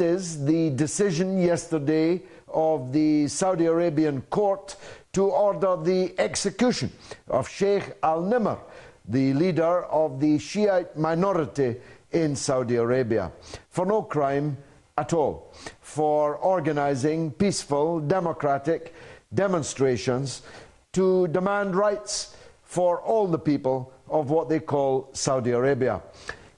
Is the decision yesterday of the Saudi Arabian court to order the execution of Sheikh Al-Nimr, the leader of the Shiite minority in Saudi Arabia, for no crime at all, for organizing peaceful, democratic demonstrations to demand rights for all the people of what they call Saudi Arabia.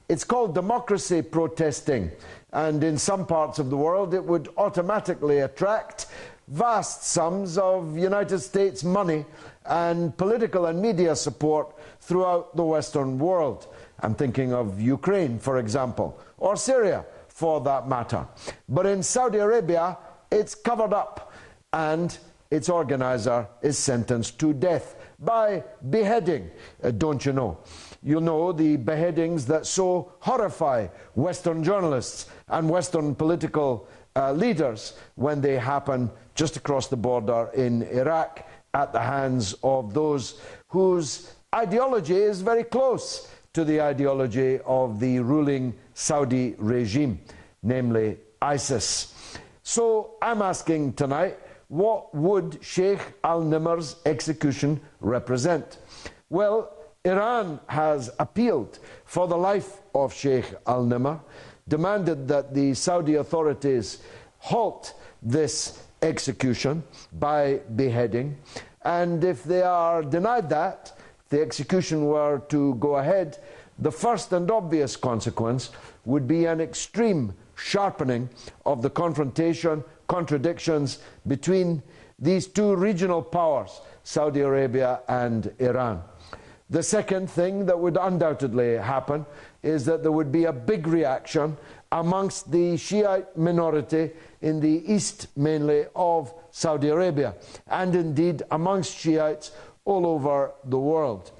It's called democracy protesting, and in some parts of the world it would automatically attract vast sums of United States money and political and media support throughout the Western world. I'm thinking of Ukraine, for example, or Syria, for that matter. But in Saudi Arabia, it's covered up, and its organizer is sentenced to death by beheading, don't you know? You know, the beheadings that so horrify Western journalists and Western political leaders when they happen just across the border in Iraq at the hands of those whose ideology is very close to the ideology of the ruling Saudi regime, namely ISIS. So I'm asking tonight, what would Sheikh Al-Nimr's execution represent? Well, Iran has appealed for the life of Sheikh Al-Nimr, demanded that the Saudi authorities halt this execution by beheading, and if they are denied that, if the execution were to go ahead, the first and obvious consequence would be an extreme sharpening of the contradictions between these two regional powers, Saudi Arabia and Iran. The second thing that would undoubtedly happen is that there would be a big reaction amongst the Shiite minority in the east, mainly, of Saudi Arabia, and indeed amongst Shiites all over the world.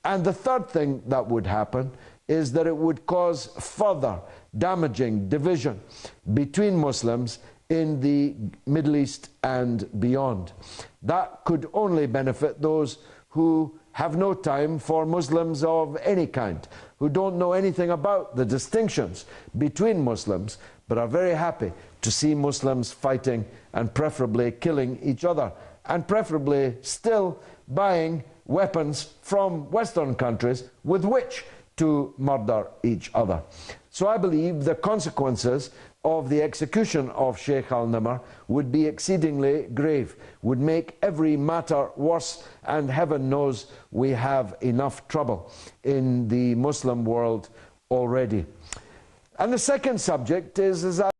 And the third thing that would happen is that it would cause further damaging division between Muslims in the Middle East and beyond. That could only benefit those who have no time for Muslims of any kind, who don't know anything about the distinctions between Muslims, but are very happy to see Muslims fighting and preferably killing each other, and preferably still buying weapons from Western countries with which to murder each other. So I believe the consequences of the execution of Sheikh Al-Nimr would be exceedingly grave, would make every matter worse, and heaven knows we have enough trouble in the Muslim world already. And the second subject is